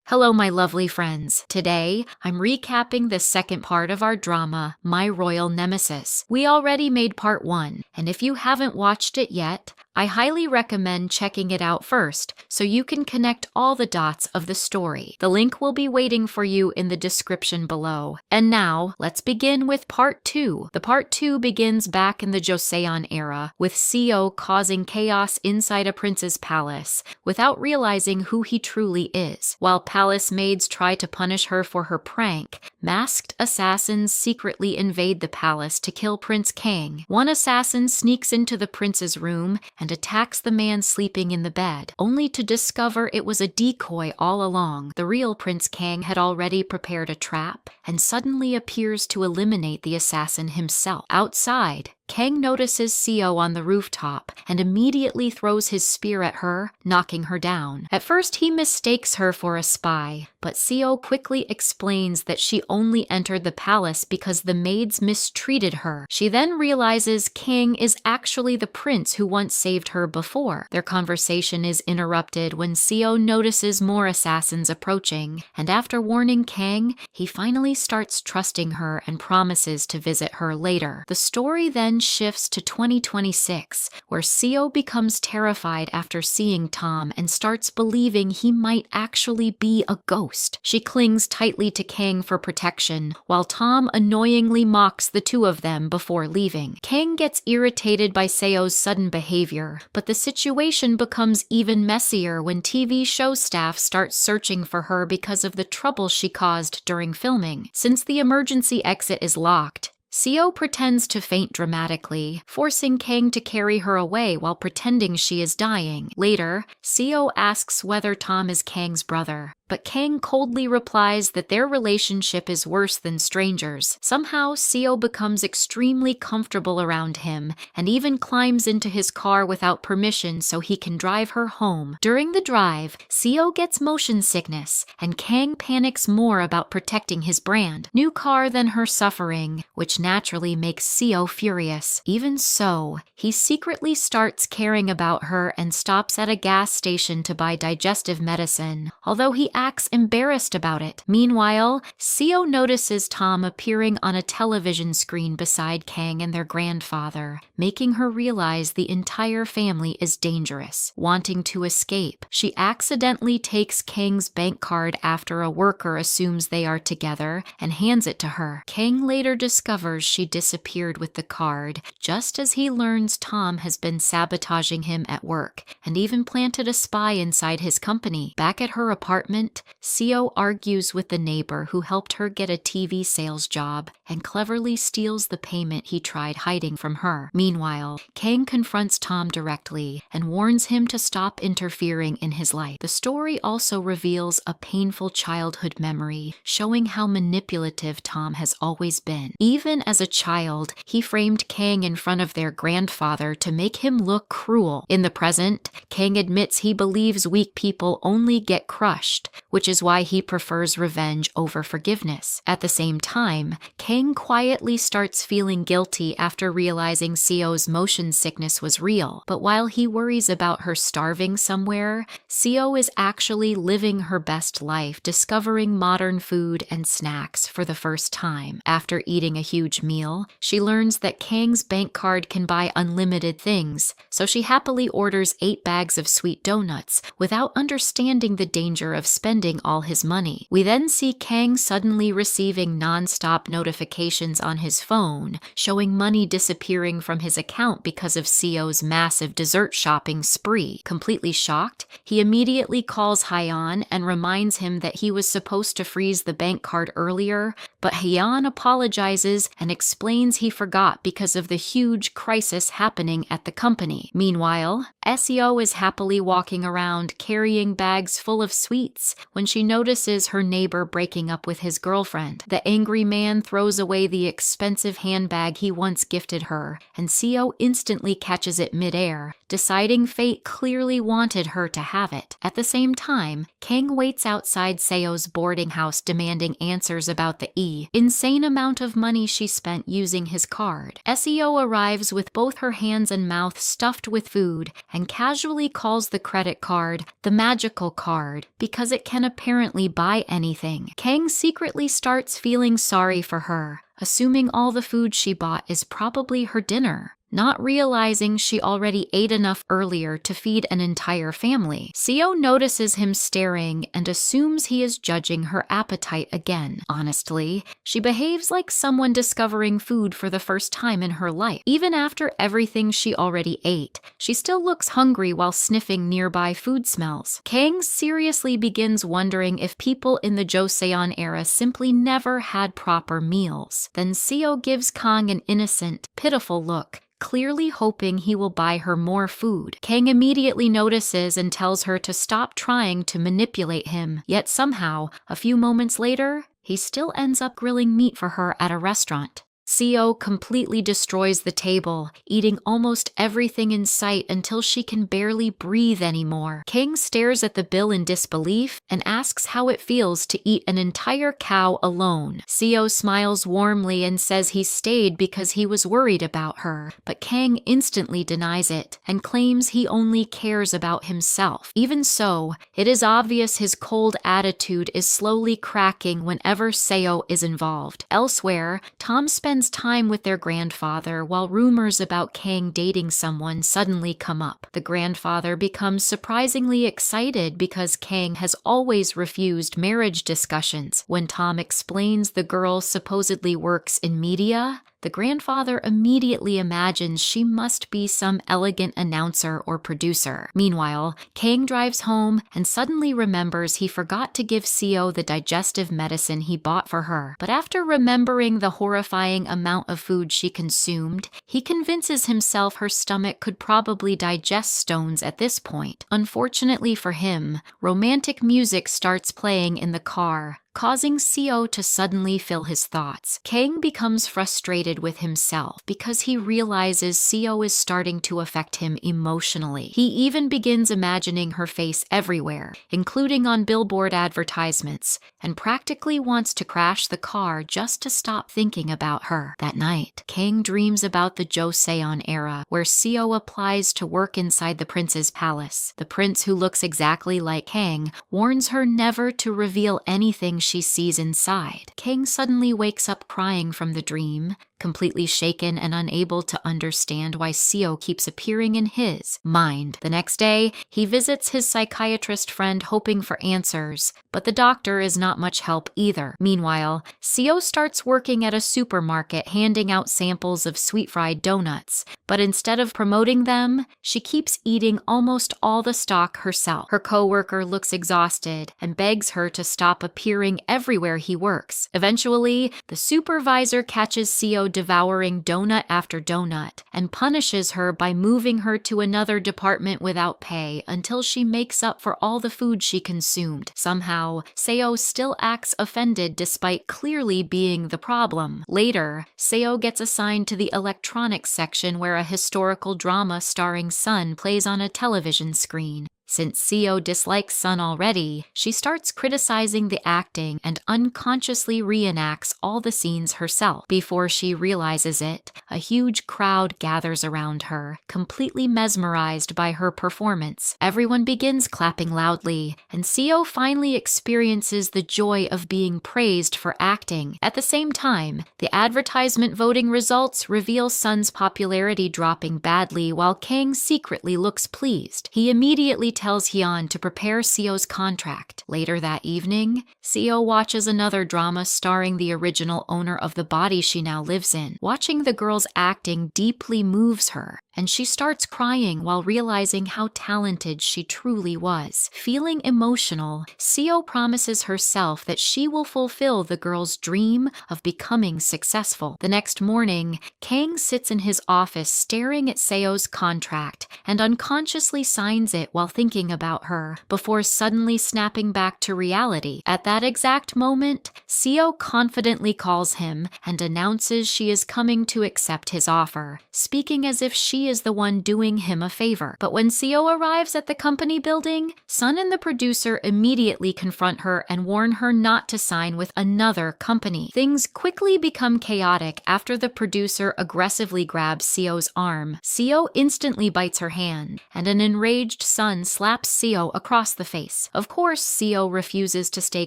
Hello, my lovely friends. Today, I'm recapping the second part of our drama, My Royal Nemesis. We already made part 1, and if you haven't watched it yet, I highly recommend checking it out first so you can connect all the dots of the story. The link will be waiting for you in the description below. And now, let's begin with part 2. The part 2 begins back in the Joseon-era, with Seoul causing chaos inside a prince's palace without realizing who he truly is. While palace maids try to punish her for her prank, masked assassins secretly invade the palace to kill Prince Kang. One assassin sneaks into the prince's room and attacks the man sleeping in the bed, only to discover it was a decoy all along. The real Prince Kang had already prepared a trap and suddenly appears to eliminate the assassin himself. Outside, Kang notices Seo on the rooftop and immediately throws his spear at her, knocking her down. At first, he mistakes her for a spy, but Seo quickly explains that she only entered the palace because the maids mistreated her. She then realizes Kang is actually the prince who once saved her before. Their conversation is interrupted when Seo notices more assassins approaching, and after warning Kang, he finally starts trusting her and promises to visit her later. The story then shifts to 2026, where Seo becomes terrified after seeing Tom and starts believing he might actually be a ghost. She clings tightly to Kang for protection, while Tom annoyingly mocks the two of them before leaving. Kang gets irritated by Seo's sudden behavior, but the situation becomes even messier when TV show staff starts searching for her because of the trouble she caused during filming. Since the emergency exit is locked, Seo pretends to faint dramatically, forcing Kang to carry her away while pretending she is dying. Later, Seo asks whether Tom is Kang's brother, but Kang coldly replies that their relationship is worse than strangers. Somehow, Seo becomes extremely comfortable around him and even climbs into his car without permission so he can drive her home. During the drive, Seo gets motion sickness, and Kang panics more about protecting his brand new car than her suffering, which naturally makes Seo furious. Even so, he secretly starts caring about her and stops at a gas station to buy digestive medicine, although he acts embarrassed about it. Meanwhile, Seo notices Tom appearing on a television screen beside Kang and their grandfather, making her realize the entire family is dangerous. Wanting to escape, she accidentally takes Kang's bank card after a worker assumes they are together and hands it to her. Kang later discovers she disappeared with the card, just as he learns Tom has been sabotaging him at work and even planted a spy inside his company. Back at her apartment, Seo argues with the neighbor who helped her get a TV sales job and cleverly steals the payment he tried hiding from her. Meanwhile, Kang confronts Tom directly and warns him to stop interfering in his life. The story also reveals a painful childhood memory, showing how manipulative Tom has always been. Even as a child, he framed Kang in front of their grandfather to make him look cruel. In the present, Kang admits he believes weak people only get crushed, which is why he prefers revenge over forgiveness. At the same time, Kang quietly starts feeling guilty after realizing Seo's motion sickness was real. But while he worries about her starving somewhere, Seo is actually living her best life, discovering modern food and snacks for the first time. After eating a huge meal, she learns that Kang's bank card can buy unlimited things, so she happily orders 8 bags of sweet donuts without understanding the danger of spending all his money. We then see Kang suddenly receiving non-stop notifications on his phone, showing money disappearing from his account because of Seo's massive dessert shopping spree. Completely shocked, he immediately calls Hyeon and reminds him that he was supposed to freeze the bank card earlier, but Hyeon apologizes and explains he forgot because of the huge crisis happening at the company. Meanwhile, Seo is happily walking around carrying bags full of sweets when she notices her neighbor breaking up with his girlfriend. The angry man throws away the expensive handbag he once gifted her, and Seo instantly catches it midair, deciding fate clearly wanted her to have it. At the same time, Kang waits outside Seo's boarding house demanding answers about the insane amount of money she spent using his card. Seo arrives with both her hands and mouth stuffed with food and casually calls the credit card the magical card because it can apparently buy anything. Kang secretly starts feeling sorry for her, assuming all the food she bought is probably her dinner, not realizing she already ate enough earlier to feed an entire family. Seo notices him staring and assumes he is judging her appetite again. Honestly, she behaves like someone discovering food for the first time in her life. Even after everything she already ate, she still looks hungry while sniffing nearby food smells. Kang seriously begins wondering if people in the Joseon-era simply never had proper meals. Then Seo gives Kang an innocent, pitiful look, clearly hoping he will buy her more food. Kang immediately notices and tells her to stop trying to manipulate him, yet somehow, a few moments later, he still ends up grilling meat for her at a restaurant. Seo completely destroys the table, eating almost everything in sight until she can barely breathe anymore. Kang stares at the bill in disbelief and asks how it feels to eat an entire cow alone. Seo smiles warmly and says he stayed because he was worried about her, but Kang instantly denies it and claims he only cares about himself. Even so, it is obvious his cold attitude is slowly cracking whenever Seo is involved. Elsewhere, Tom spends time with their grandfather while rumors about Kang dating someone suddenly come up. The grandfather becomes surprisingly excited because Kang has always refused marriage discussions. When Tom explains the girl supposedly works in media, the grandfather immediately imagines she must be some elegant announcer or producer. Meanwhile, Kang drives home and suddenly remembers he forgot to give Seo the digestive medicine he bought for her. But after remembering the horrifying amount of food she consumed, he convinces himself her stomach could probably digest stones at this point. Unfortunately for him, romantic music starts playing in the car, causing Seo to suddenly fill his thoughts. Kang becomes frustrated with himself because he realizes Seo is starting to affect him emotionally. He even begins imagining her face everywhere, including on billboard advertisements, and practically wants to crash the car just to stop thinking about her. That night, Kang dreams about the Joseon-era, where Seo applies to work inside the prince's palace. The prince, who looks exactly like Kang, warns her never to reveal anything she sees inside. Kang suddenly wakes up crying from the dream, completely shaken and unable to understand why Seo keeps appearing in his mind. The next day, he visits his psychiatrist friend hoping for answers, but the doctor is not much help either. Meanwhile, Seo starts working at a supermarket handing out samples of sweet-fried donuts, but instead of promoting them, she keeps eating almost all the stock herself. Her coworker looks exhausted and begs her to stop appearing everywhere he works. Eventually, the supervisor catches Seo devouring donut after donut and punishes her by moving her to another department without pay until she makes up for all the food she consumed. Somehow, Seo still acts offended despite clearly being the problem. Later, Seo gets assigned to the electronics section where a historical drama starring Sun plays on a television screen. Since Seo dislikes Sun already, she starts criticizing the acting and unconsciously reenacts all the scenes herself. Before she realizes it, a huge crowd gathers around her, completely mesmerized by her performance. Everyone begins clapping loudly, and Seo finally experiences the joy of being praised for acting. At the same time, the advertisement voting results reveal Sun's popularity dropping badly while Kang secretly looks pleased. He immediately tells Hyun to prepare Seo's contract. Later that evening, Seo watches another drama starring the original owner of the body she now lives in. Watching the girl's acting deeply moves her, and she starts crying while realizing how talented she truly was. Feeling emotional, Seo promises herself that she will fulfill the girl's dream of becoming successful. The next morning, Kang sits in his office staring at Seo's contract and unconsciously signs it while thinking about her, before suddenly snapping back to reality. At that exact moment, Seo confidently calls him and announces she is coming to accept his offer, speaking as if she is the one doing him a favor. But when Seo arrives at the company building, Sun and the producer immediately confront her and warn her not to sign with another company. Things quickly become chaotic after the producer aggressively grabs Seo's arm. Seo instantly bites her hand, and an enraged Sun slaps Seo across the face. Of course, Seo refuses to stay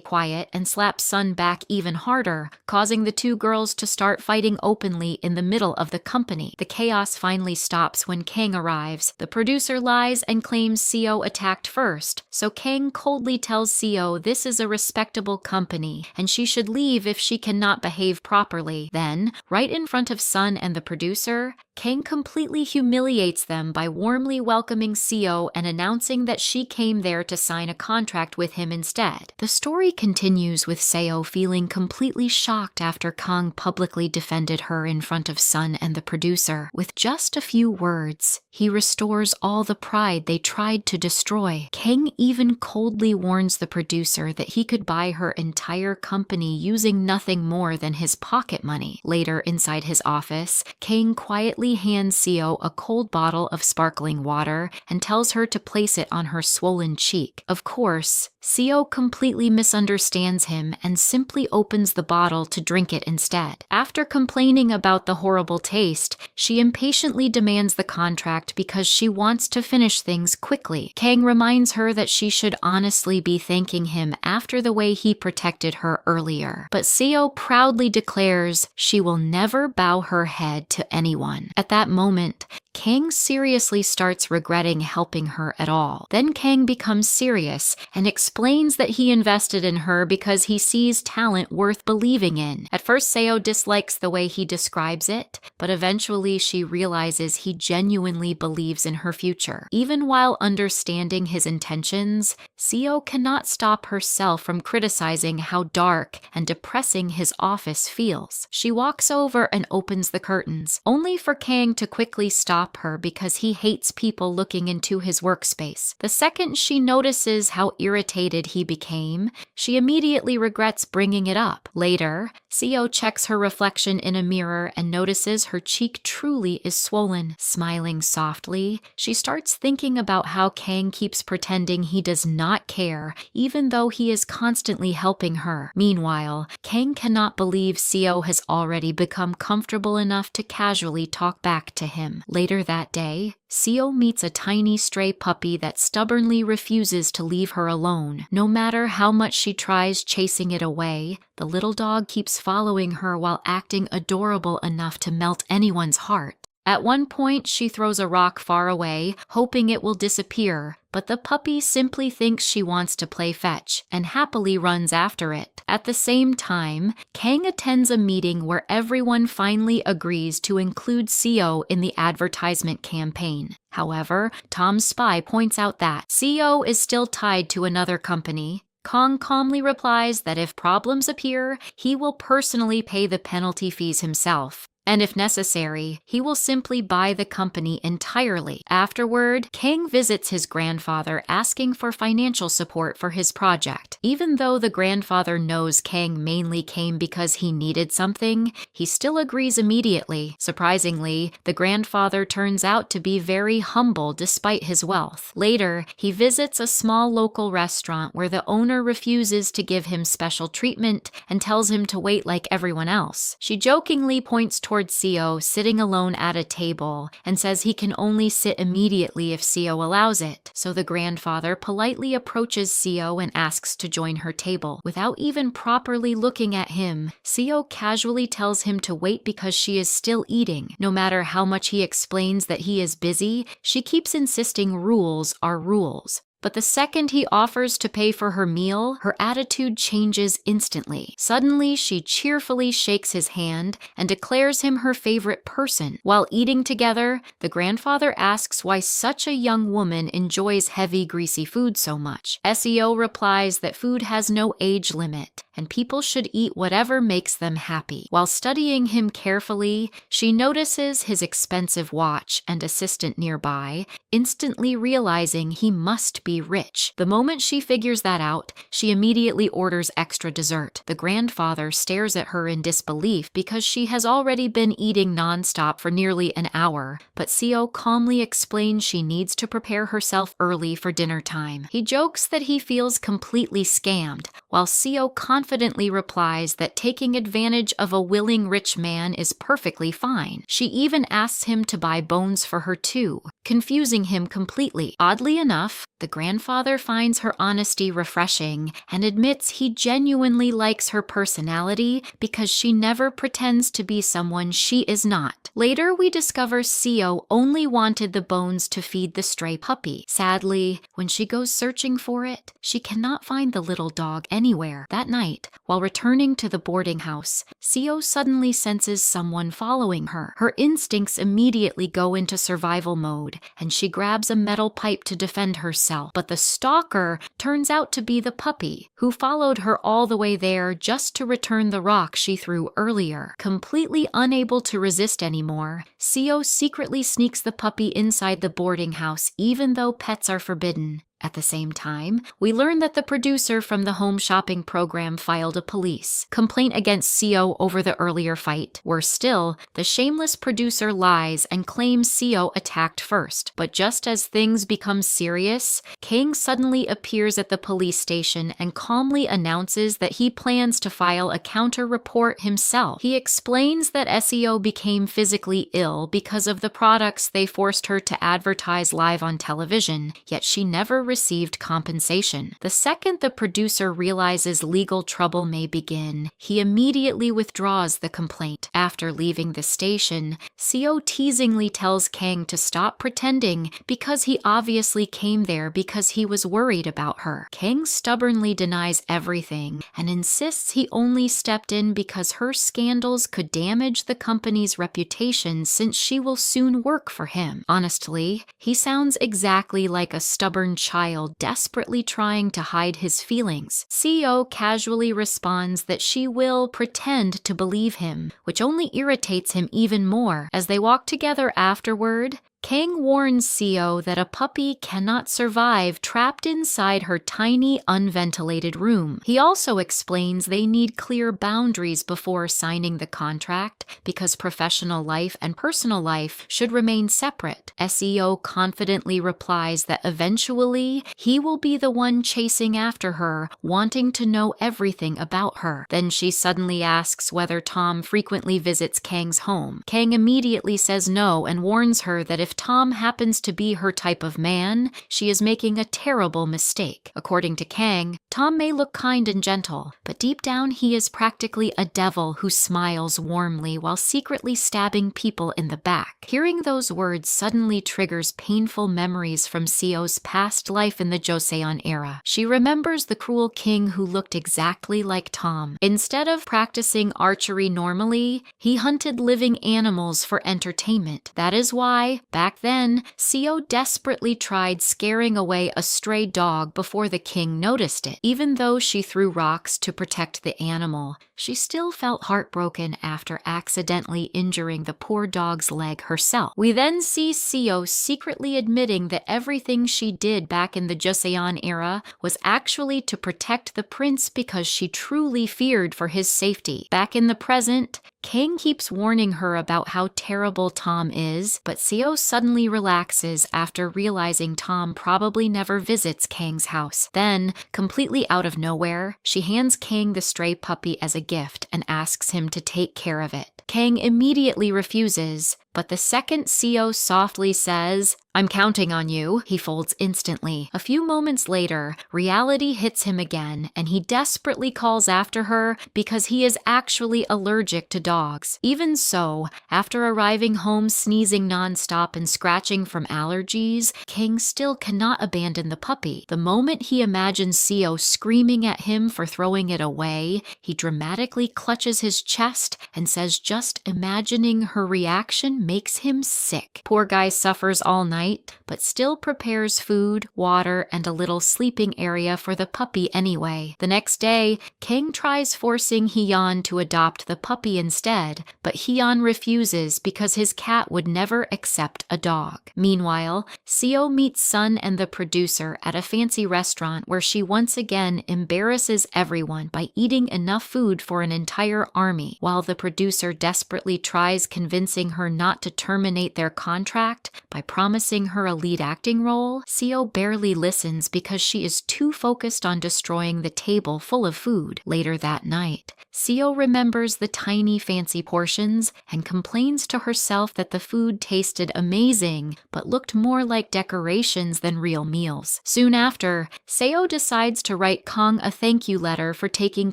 quiet and slaps Sun back even harder, causing the two girls to start fighting openly in the middle of the company. The chaos finally stops when Kang arrives. The producer lies and claims Seo attacked first, so Kang coldly tells Seo this is a respectable company and she should leave if she cannot behave properly. Then, right in front of Sun and the producer, Kang completely humiliates them by warmly welcoming Seo and announcing that she came there to sign a contract with him instead. The story continues with Seo feeling completely shocked after Kang publicly defended her in front of Sun and the producer. With just a few words, he restores all the pride they tried to destroy. Kang even coldly warns the producer that he could buy her entire company using nothing more than his pocket money. Later, inside his office, Kang quietly hands Seo a cold bottle of sparkling water and tells her to place it on her swollen cheek. Of course, Seo completely misunderstands him and simply opens the bottle to drink it instead. After complaining about the horrible taste, she impatiently demands the contract because she wants to finish things quickly. Kang reminds her that she should honestly be thanking him after the way he protected her earlier. But Seo proudly declares she will never bow her head to anyone. At that moment, Kang seriously starts regretting helping her at all. Then Kang becomes serious and explains that he invested in her because he sees talent worth believing in. At first, Seo dislikes the way he describes it, but eventually she realizes he genuinely believes in her future. Even while understanding his intentions, Seo cannot stop herself from criticizing how dark and depressing his office feels. She walks over and opens the curtains, only for Kang to quickly stop her because he hates people looking into his workspace. The second she notices how irritated he became, she immediately regrets bringing it up. Later, Seo checks her reflection in a mirror and notices her cheek truly is swollen. Smiling softly, she starts thinking about how Kang keeps pretending he does not care, even though he is constantly helping her. Meanwhile, Kang cannot believe Seo has already become comfortable enough to casually talk back to him. Later that day, Seo meets a tiny stray puppy that stubbornly refuses to leave her alone. No matter how much she tries chasing it away, the little dog keeps following her while acting adorable enough to melt anyone's heart. At one point, she throws a rock far away, hoping it will disappear, but the puppy simply thinks she wants to play fetch and happily runs after it. At the same time, Kang attends a meeting where everyone finally agrees to include Seo in the advertisement campaign. However, Tom's spy points out that Seo is still tied to another company. Kang calmly replies that if problems appear, he will personally pay the penalty fees himself. And if necessary, he will simply buy the company entirely. Afterward, Kang visits his grandfather asking for financial support for his project. Even though the grandfather knows Kang mainly came because he needed something, he still agrees immediately. Surprisingly, the grandfather turns out to be very humble despite his wealth. Later, he visits a small local restaurant where the owner refuses to give him special treatment and tells him to wait like everyone else. She jokingly points towards Seo sitting alone at a table and says he can only sit immediately if Seo allows it. So the grandfather politely approaches Seo and asks to join her table. Without even properly looking at him, Seo casually tells him to wait because she is still eating. No matter how much he explains that he is busy, she keeps insisting rules are rules. But the second he offers to pay for her meal, her attitude changes instantly. Suddenly, she cheerfully shakes his hand and declares him her favorite person. While eating together, the grandfather asks why such a young woman enjoys heavy, greasy food so much. Seo replies that food has no age limit, and people should eat whatever makes them happy. While studying him carefully, she notices his expensive watch and assistant nearby, instantly realizing he must be rich. The moment she figures that out, she immediately orders extra dessert. The grandfather stares at her in disbelief because she has already been eating nonstop for nearly an hour, but Seo calmly explains she needs to prepare herself early for dinner time. He jokes that he feels completely scammed, while Seo confidently replies that taking advantage of a willing rich man is perfectly fine. She even asks him to buy bones for her too. confusing him completely. Oddly enough, the grandfather finds her honesty refreshing and admits he genuinely likes her personality because she never pretends to be someone she is not. Later, we discover Seo only wanted the bones to feed the stray puppy. Sadly, when she goes searching for it, she cannot find the little dog anywhere. That night, while returning to the boarding house, Seo suddenly senses someone following her. Her instincts immediately go into survival mode, and she grabs a metal pipe to defend herself. But the stalker turns out to be the puppy, who followed her all the way there just to return the rock she threw earlier. Completely unable to resist anymore, Seo secretly sneaks the puppy inside the boarding house even though pets are forbidden. At the same time, we learn that the producer from the home shopping program filed a police complaint against Seo over the earlier fight. Worse still, the shameless producer lies and claims Seo attacked first. But just as things become serious, Kang suddenly appears at the police station and calmly announces that he plans to file a counter report himself. He explains that Seo became physically ill because of the products they forced her to advertise live on television, yet she never received compensation. The second the producer realizes legal trouble may begin, he immediately withdraws the complaint. After leaving the station, Seo teasingly tells Kang to stop pretending because he obviously came there because he was worried about her. Kang stubbornly denies everything and insists he only stepped in because her scandals could damage the company's reputation since she will soon work for him. Honestly, he sounds exactly like a stubborn child desperately trying to hide his feelings. Seo casually responds that she will pretend to believe him, which only irritates him even more. As they walk together afterward, Kang warns Seo that a puppy cannot survive trapped inside her tiny, unventilated room. He also explains they need clear boundaries before signing the contract because professional life and personal life should remain separate. Seo confidently replies that eventually he will be the one chasing after her, wanting to know everything about her. Then she suddenly asks whether Tom frequently visits Kang's home. Kang immediately says no and warns her that if Tom happens to be her type of man, she is making a terrible mistake. According to Kang, Tom may look kind and gentle, but deep down he is practically a devil who smiles warmly while secretly stabbing people in the back. Hearing those words suddenly triggers painful memories from Seo's past life in the Joseon-era. She remembers the cruel king who looked exactly like Tom. Instead of practicing archery normally, he hunted living animals for entertainment. That is why, back then, Seo desperately tried scaring away a stray dog before the king noticed it. Even though she threw rocks to protect the animal, she still felt heartbroken after accidentally injuring the poor dog's leg herself. We then see Seo secretly admitting that everything she did back in the Joseon era was actually to protect the prince because she truly feared for his safety. Back in the present, Kang keeps warning her about how terrible Tom is, but Seo suddenly relaxes after realizing Tom probably never visits Kang's house. Then, completely out of nowhere, she hands Kang the stray puppy as a gift and asks him to take care of it. Kang immediately refuses, but the second Seo softly says, "I'm counting on you," he folds instantly. A few moments later, reality hits him again, and he desperately calls after her because he is actually allergic to dogs. Even so, after arriving home sneezing nonstop and scratching from allergies, Kang still cannot abandon the puppy. The moment he imagines Seo screaming at him for throwing it away, he dramatically clutches his chest and says just imagining her reaction makes him sick. Poor guy suffers all night, but still prepares food, water, and a little sleeping area for the puppy anyway. The next day, Kang tries forcing Hyun to adopt the puppy instead, but Hyun refuses because his cat would never accept a dog. Meanwhile, Seo meets Sun and the producer at a fancy restaurant where she once again embarrasses everyone by eating enough food for an entire army, while the producer desperately tries convincing her not not to terminate their contract by promising her a lead acting role, Seo barely listens because she is too focused on destroying the table full of food. Later that night, Seo remembers the tiny fancy portions and complains to herself that the food tasted amazing but looked more like decorations than real meals. Soon after, Seo decides to write Kang a thank you letter for taking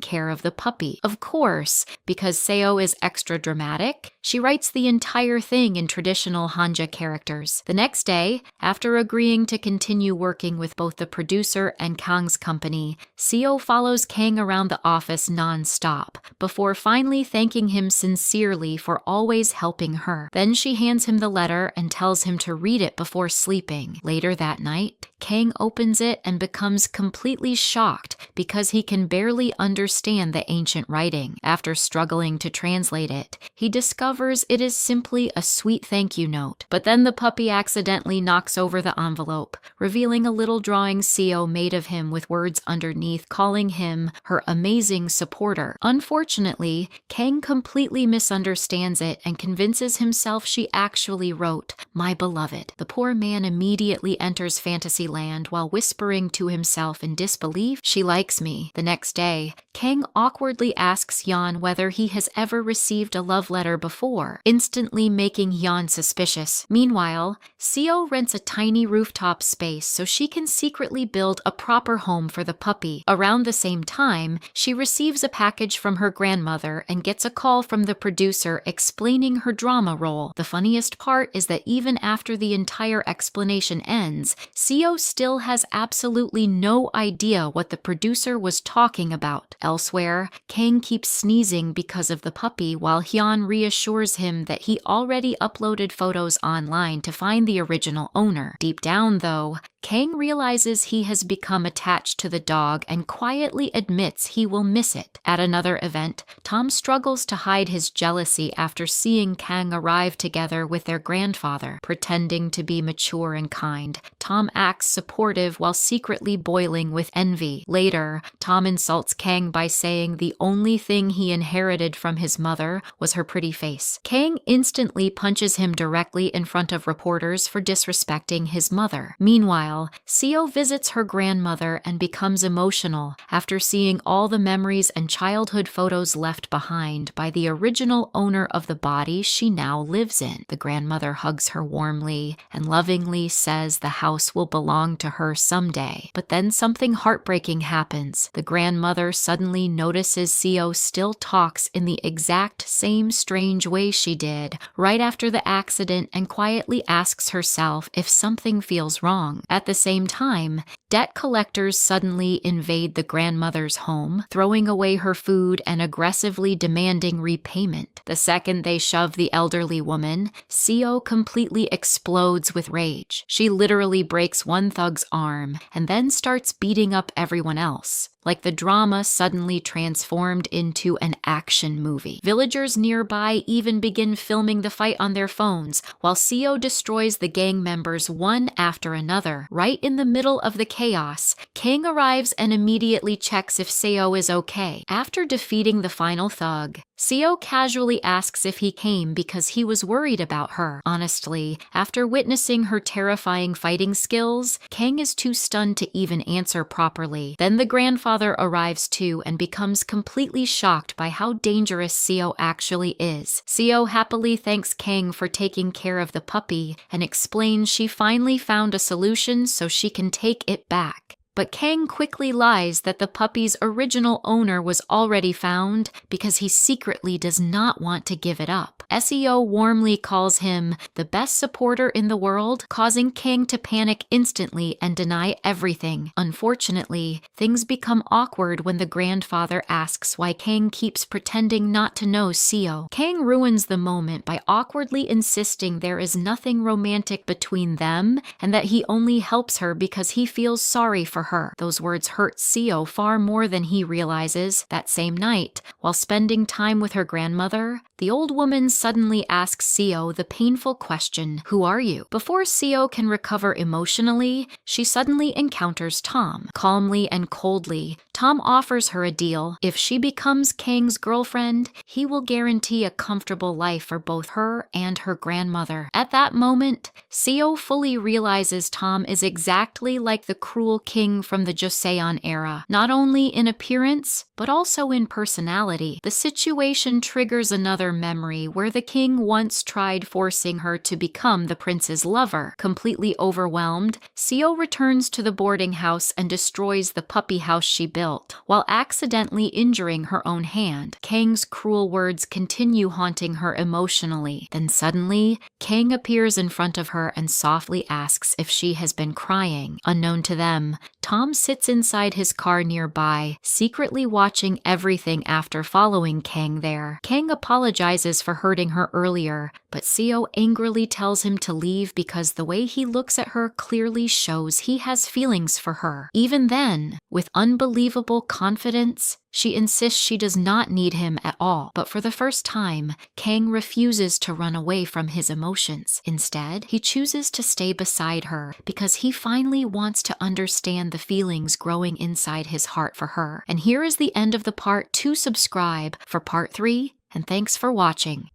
care of the puppy. Of course, because Seo is extra dramatic, she writes the entire thing in traditional Hanja characters. The next day, after agreeing to continue working with both the producer and Kang's company, Seo follows Kang around the office non-stop, before finally thanking him sincerely for always helping her. Then she hands him the letter and tells him to read it before sleeping. Later that night, Kang opens it and becomes completely shocked because he can barely understand the ancient writing. After struggling to translate it, he discovers it is simply a sweet thank you note. But then the puppy accidentally knocks over the envelope, revealing a little drawing Seo made of him with words underneath calling him her amazing supporter. Unfortunately, Kang completely misunderstands it and convinces himself she actually wrote, "My beloved." The poor man immediately enters fantasy land while whispering to himself in disbelief, "She likes me." The next day, Kang awkwardly asks Yeon whether he has ever received a love letter before, instantly making Yeon suspicious. Meanwhile, Seo rents a tiny rooftop space so she can secretly build a proper home for the puppy. Around the same time, she receives a package from her grandmother and gets a call from the producer explaining her drama role. The funniest part is that even after the entire explanation ends, Seo still has absolutely no idea what the producer was talking about. Elsewhere, Kang keeps sneezing because of the puppy while Hyun reassures him that he already uploaded photos online to find the original owner. Deep down, though, Kang realizes he has become attached to the dog and quietly admits he will miss it. At another event, Tom struggles to hide his jealousy after seeing Kang arrive together with their grandfather. Pretending to be mature and kind, Tom acts supportive while secretly boiling with envy. Later, Tom insults Kang by saying the only thing he inherited from his mother was her pretty face. Kang instantly punches him directly in front of reporters for disrespecting his mother. Meanwhile, Seo visits her grandmother and becomes emotional after seeing all the memories and childhood photos left behind by the original owner of the body she now lives in. The grandmother hugs her warmly and lovingly says the house will belong to her someday. But then something heartbreaking happens. The grandmother suddenly notices Seo still talks in the exact same strange way she did right after the accident and quietly asks herself if something feels wrong. At the same time, debt collectors suddenly invade the grandmother's home, throwing away her food and aggressively demanding repayment. The second they shove the elderly woman, Seo completely explodes with rage. She literally breaks one thug's arm and then starts beating up everyone else. Like the drama suddenly transformed into an action movie. Villagers nearby even begin filming the fight on their phones, while Seo destroys the gang members one after another. Right in the middle of the chaos, Kang arrives and immediately checks if Seo is okay. After defeating the final thug, Seo casually asks if he came because he was worried about her. Honestly, after witnessing her terrifying fighting skills, Kang is too stunned to even answer properly. Then the grandfather arrives too and becomes completely shocked by how dangerous Seo actually is. Seo happily thanks Kang for taking care of the puppy and explains she finally found a solution so she can take it back. But Kang quickly lies that the puppy's original owner was already found because he secretly does not want to give it up. Seo warmly calls him the best supporter in the world, causing Kang to panic instantly and deny everything. Unfortunately, things become awkward when the grandfather asks why Kang keeps pretending not to know Seo. Kang ruins the moment by awkwardly insisting there is nothing romantic between them and that he only helps her because he feels sorry for her. Those words hurt Seo far more than he realizes. That same night, while spending time with her grandmother, the old woman suddenly asks Seo the painful question, "Who are you?" Before Seo can recover emotionally, she suddenly encounters Tom. Calmly and coldly, Tom offers her a deal. If she becomes Kang's girlfriend, he will guarantee a comfortable life for both her and her grandmother. At that moment, Seo fully realizes Tom is exactly like the cruel king from the Joseon-era, not only in appearance, but also in personality. The situation triggers another memory where the king once tried forcing her to become the prince's lover. Completely overwhelmed, Seo returns to the boarding house and destroys the puppy house she built, while accidentally injuring her own hand. Kang's cruel words continue haunting her emotionally. Then suddenly, Kang appears in front of her and softly asks if she has been crying. Unknown to them, Tom sits inside his car nearby, secretly watching everything after following Kang there. Kang apologizes for hurting her earlier, but Seo angrily tells him to leave because the way he looks at her clearly shows he has feelings for her. Even then, with unbelievable confidence, she insists she does not need him at all. But for the first time, Kang refuses to run away from his emotions. Instead, he chooses to stay beside her because he finally wants to understand the feelings growing inside his heart for her. And here is the end of the part. To subscribe for part 3, and thanks for watching.